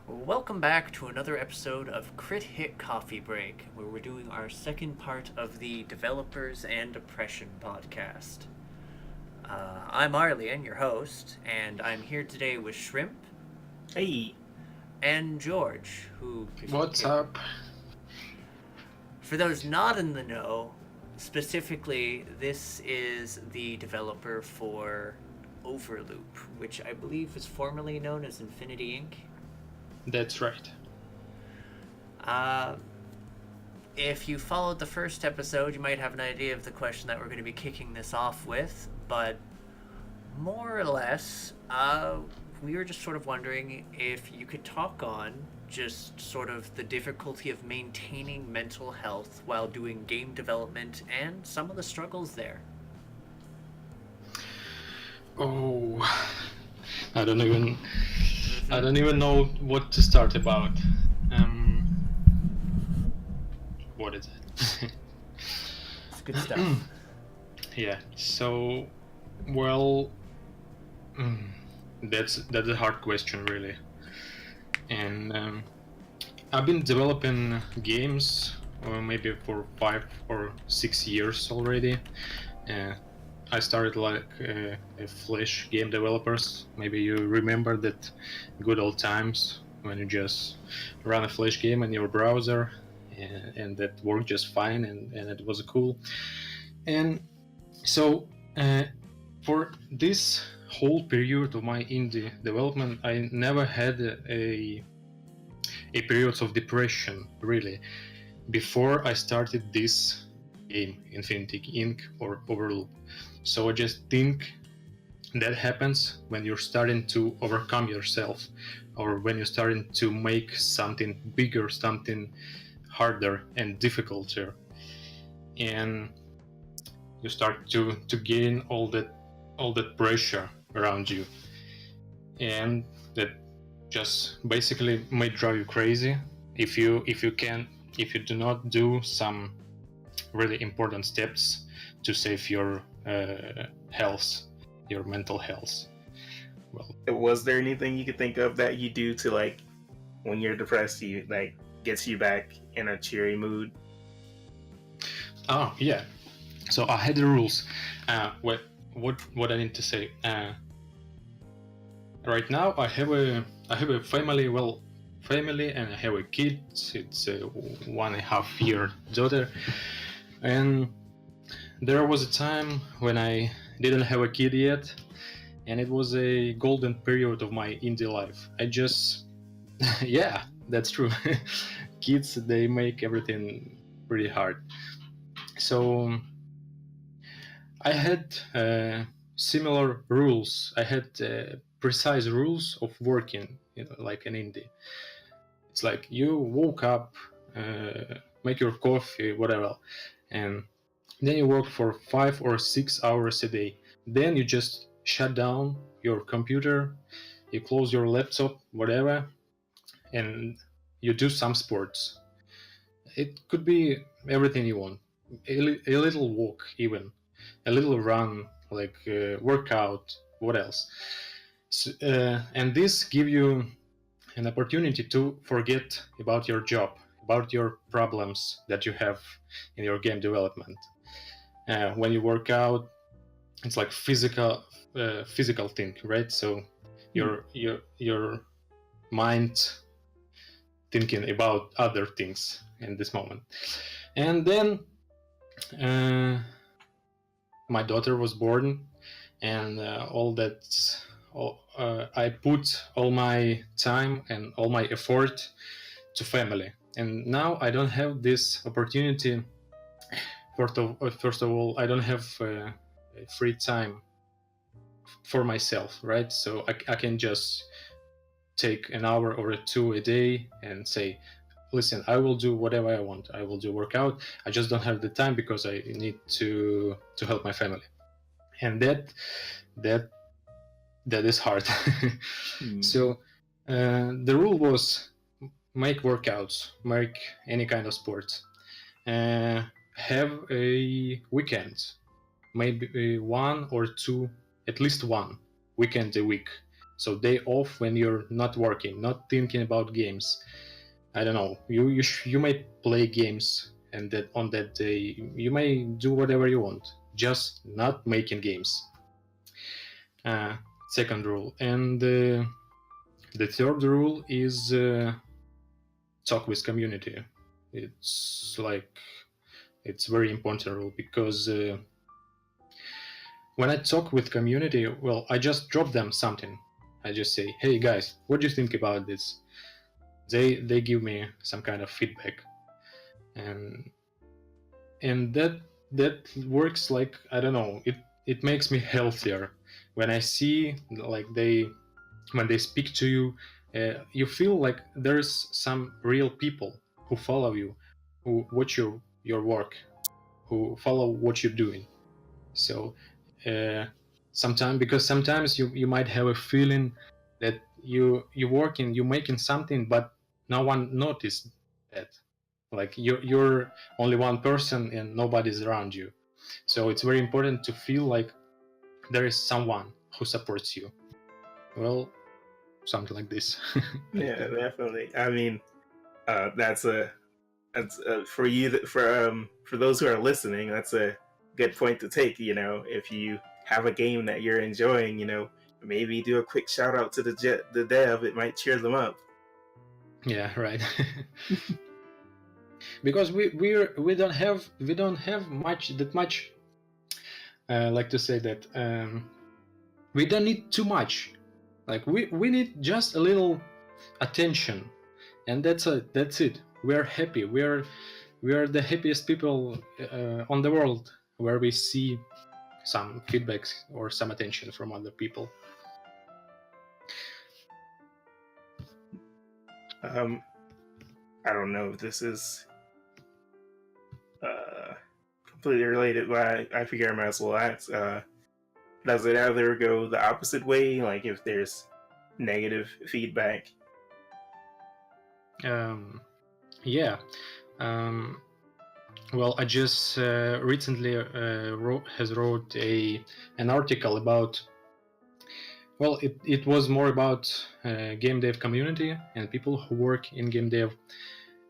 Welcome back to another episode of Crithit Coffee Break, where we're doing our second part of the Developers and Depression podcast. I'm Arlyeon, your host, and I'm here today with Shrimp Hey, and George, who, What's up? for those not in the know, specifically, this is the developer for Overloop, which I believe is formerly known as Infinity Inc. That's right. Uh, if you followed the first episode, you might have an idea of the question that we're going to be kicking this off with, but more or less, we were just sort of wondering if you could talk on just sort of the difficulty of maintaining mental health while doing game development and some of the struggles there. Oh, I don't even know what to start about. What is it? It's good stuff. Yeah. So, well, that's a hard question, really. And I've been developing games, maybe for 5 or 6 years already. I started like a Flash game developers. Maybe you remember that good old times when you just run a Flash game in your browser, and that worked just fine, and it was cool. And so for this whole period of my indie development, I never had a periods of depression, really, before I started this game, Infinity Inc. or Overloop. So I just think that happens when you're starting to overcome yourself, or when you're starting to make something bigger, something harder and difficulter, and you start to gain all that pressure around you, and that just basically may drive you crazy if you do not do some really important steps to save your health, your mental health. Well, was there anything you could think of that you do to like when you're depressed, you like gets you back in a cheery mood? oh yeah. So I had the rules. What I need to say. Right now I have a family. Well, family, and I have a kid. It's a 1.5 year daughter, and there was a time when I didn't have a kid yet, and it was a golden period of my indie life. I just, yeah, that's true. Kids, they make everything pretty hard. So I had similar rules. I had precise rules of working, like an indie. It's like you woke up, make your coffee, whatever, and then you work for 5 or 6 hours a day. Then you just shut down your computer, you close your laptop, whatever, and you do some sports. It could be everything you want. A little walk, even a little run, like workout. What else? So, and this give you an opportunity to forget about your job, about your problems that you have in your game development. When you work out, it's like physical thing, right? So your mind thinking about other things in this moment. And then my daughter was born, and I put all my time and all my effort to family, and now I don't have this opportunity. First of all, I don't have free time for myself, right? So I can just take an hour or two a day and say, listen, I will do whatever I want. I will do workout. I just don't have the time because I need to help my family, and that is hard. So the rule was make workouts, make any kind of sport, have a weekend, maybe one or two, at least one weekend a week, So day off when you're not working, not thinking about games. I don't know. You may play games, and that on that day you may do whatever you want, just not making games. Second rule, and the third rule is talk with community. It's very important rule, because when I talk with community, well, I just drop them something. I just say, hey guys, what do you think about this? They give me some kind of feedback, and that works. Like, I don't know, it makes me healthier when I see, like, when they speak to you. You feel like there's some real people who follow you, who watch your work, who follow what you're doing. So sometimes you might have a feeling that you're working, you're making something, but no one noticed that. Like, you're only one person and nobody's around you. So it's very important to feel like there is someone who supports you. Well, something like this. Yeah, definitely. I mean, that's for you, for those who are listening, that's a good point to take. You know, if you have a game that you're enjoying, you know, maybe do a quick shout out to the dev. It might cheer them up. Yeah, right. Because we don't have much. Like to say that we don't need too much. Like, we need just a little attention, and that's it. We are happy. We are the happiest people on the world, where we see some feedbacks or some attention from other people. I don't know if this is completely related, but I figure I might as well ask. Does it ever go the opposite way? Like, if there's negative feedback? Yeah. Well, I just recently wrote an article about. Well, it was more about game dev community and people who work in game dev,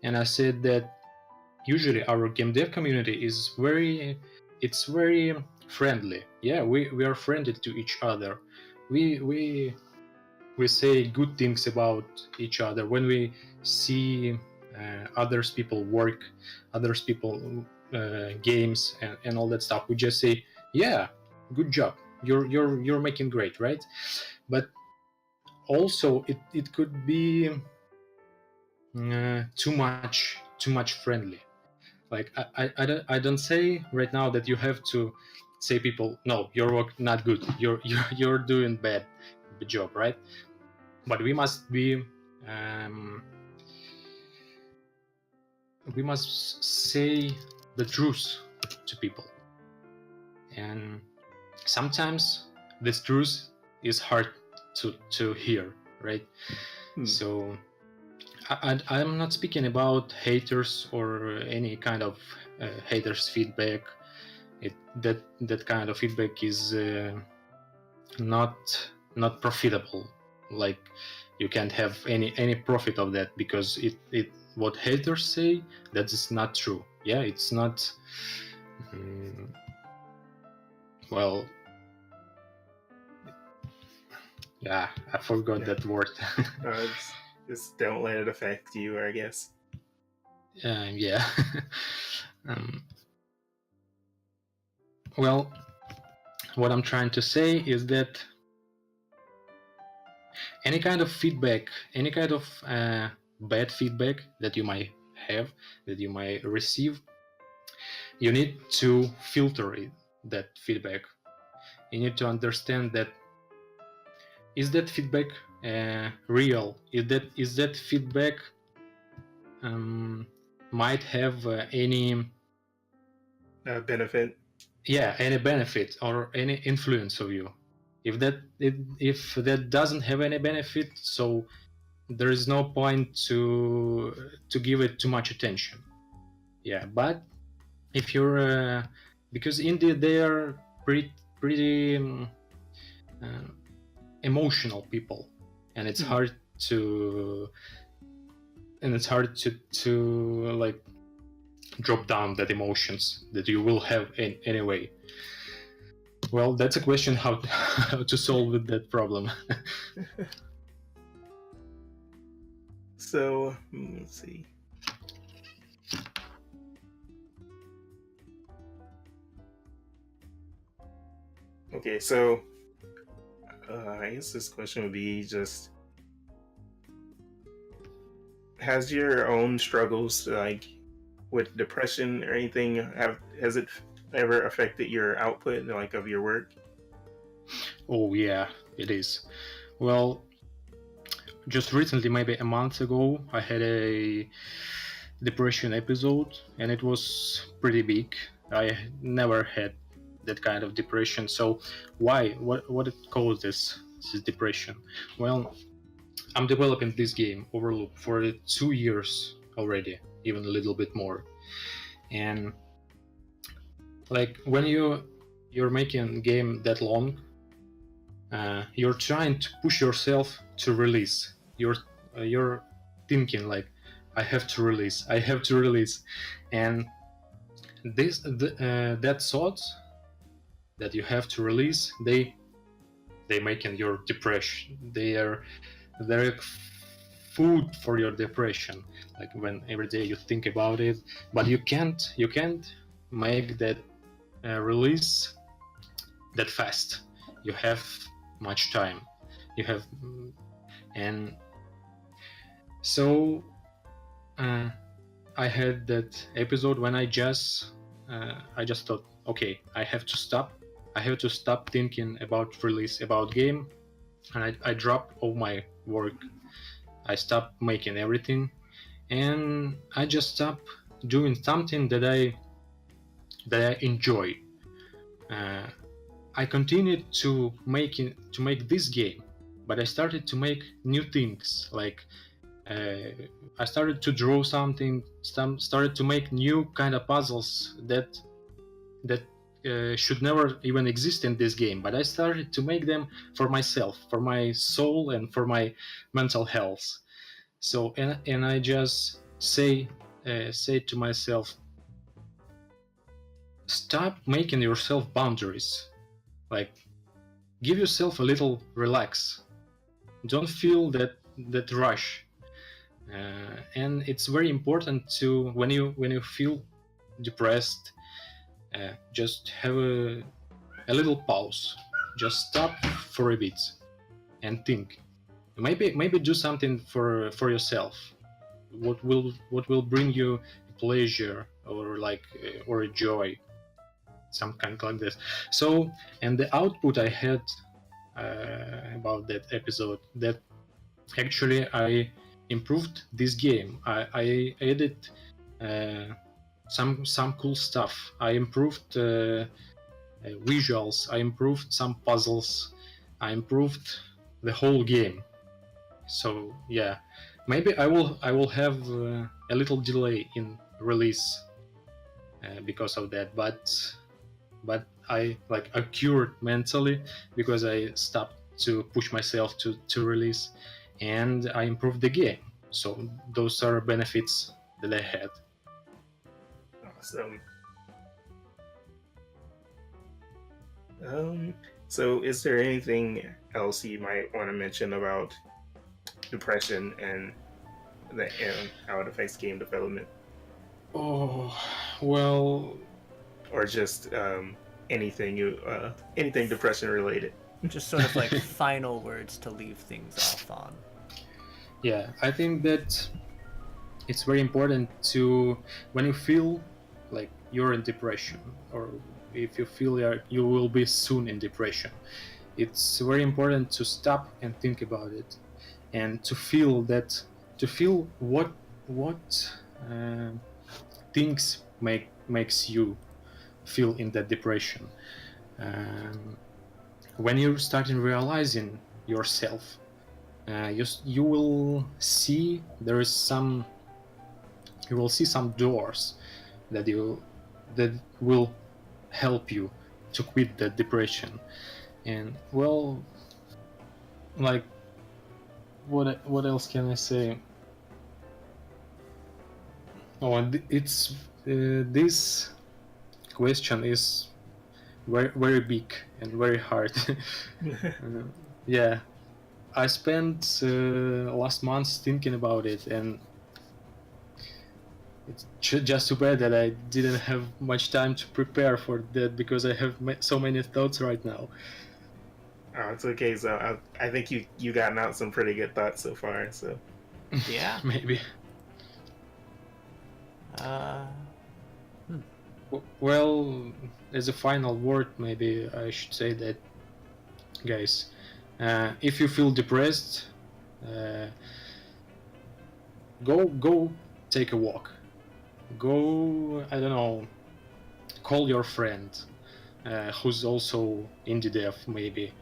and I said that usually our game dev community is very friendly. Yeah, we are friendly to each other. We say good things about each other when we see others people work, others people games, and all that stuff. We just say, yeah, good job, you're making great, right? But also it could be too much friendly. Like, I don't say right now that you have to say people, no, your work not good, you're doing bad job, right? But we must be we must say the truth to people, and sometimes this truth is hard to hear, right? So I'm not speaking about haters or any kind of haters feedback. That kind of feedback is not profitable. Like, you can't have any profit of that, because it what haters say, that is not true. Yeah, it's not. Well, yeah, I forgot that word. Just don't let it affect you, I guess. Yeah. Well, what I'm trying to say is that any kind of feedback, any kind of bad feedback that you might have, that you might receive, you need to filter that feedback. You need to understand that, is that feedback real? Is that feedback might have any benefit? Yeah, any benefit or any influence of you. If that doesn't have any benefit, so there is no point to give it too much attention. Yeah, but if you're because indeed they are pretty emotional people, and it's hard to like drop down that emotions that you will have anyway. Well, that's a question how to solve that problem. So let's see. Okay, so I guess this question would be just: has your own struggles, like with depression or anything, has it ever affected your output, like of your work? Oh yeah, it is. Well, just recently, maybe a month ago, I had a depression episode, and it was pretty big. I never had that kind of depression. So why? What it caused this depression? Well, I'm developing this game, Overlook, for 2 years already, even a little bit more. And like when you're making a game that long, you're trying to push yourself to release. You're thinking like, I have to release, and that thoughts that you have to release, they making your depression. They're food for your depression. Like when every day you think about it, but you can't make that release that fast. You have much time. You have, and so I had that episode when I just thought, okay, I have to stop thinking about release, about game, and I dropped all my work. I stopped making everything, and I just stopped doing something that I enjoy. I continued to make this game, but I started to make new things. Like I started to draw something, started to make new kind of puzzles that should never even exist in this game. But I started to make them for myself, for my soul, and for my mental health. So and I just say to myself, stop making yourself boundaries. Like, give yourself a little relax. Don't feel that rush. And it's very important to when you feel depressed, just have a little pause. Just stop for a bit and think. Maybe do something for yourself. What will bring you pleasure or or a joy, some kind like this. So, and the output I had about that episode, that actually I improved this game. I added some cool stuff. I improved visuals. I improved some puzzles. I improved the whole game. So yeah, maybe I will have a little delay in release because of that, but I cured mentally because I stopped to push myself to release, and I improved the game. So those are benefits that I had. Awesome. So is there anything else you might want to mention about depression and how it affects game development? Oh, well, or just anything depression related? Just sort of like final words to leave things off on. Yeah, I think that it's very important to, when you feel like you're in depression, or if you feel you will be soon in depression, it's very important to stop and think about it, and to feel what things makes you feel in that depression. When you start realizing yourself, you will see some doors that will help you to quit that depression. And well, like what else can I say? Oh, and it's this question is very big and very hard. Yeah, I spent last month thinking about it, and it's just too bad that I didn't have much time to prepare for that because I have so many thoughts right now. Oh, it's okay. So I think you gotten out some pretty good thoughts so far. So Yeah. Maybe. Uh, Well, as a final word, maybe I should say that, guys, if you feel depressed, go take a walk. Go, I don't know, call your friend who's also indie dev. Maybe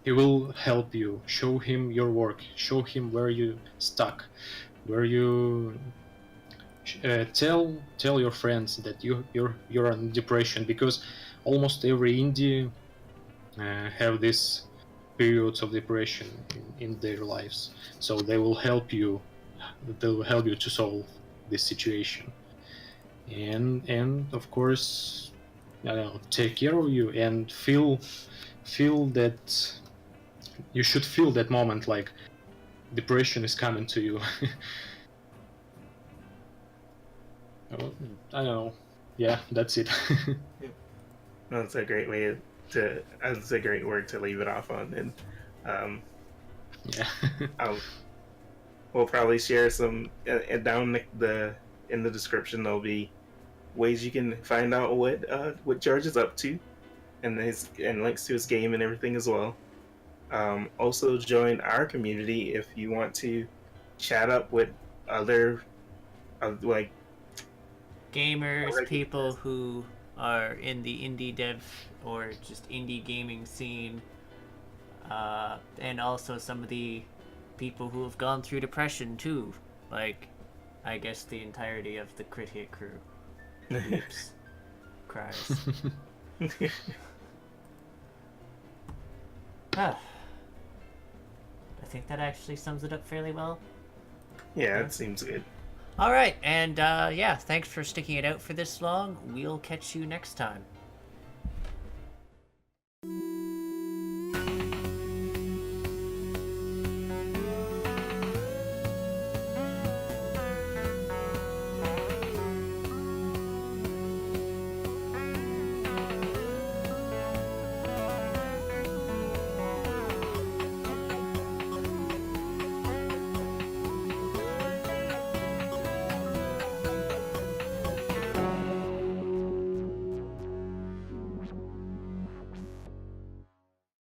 he will help you. Show him your work. Show him where you stuck, where you tell your friends that you're on depression, because almost every indie have this periods of depression in their lives, so they will help you to solve this situation, and of course, I don't know, take care of you and feel that you should feel that moment like depression is coming to you. Oh, I don't know. Yeah, that's it. that's a great way to. That's a great word to leave it off on. And Yeah. we'll probably share some down in the description. There'll be ways you can find out what George is up to, and links to his game and everything as well. Also join our community if you want to chat up with other like gamers, people who are in the indie dev or just indie gaming scene, and also some of the people who have gone through depression too, like I guess the entirety of the Crithit crew. Oops. Cries. Ah. I think that actually sums it up fairly well. Yeah, it seems good. All right, and yeah, thanks for sticking it out for this long. We'll catch you next time.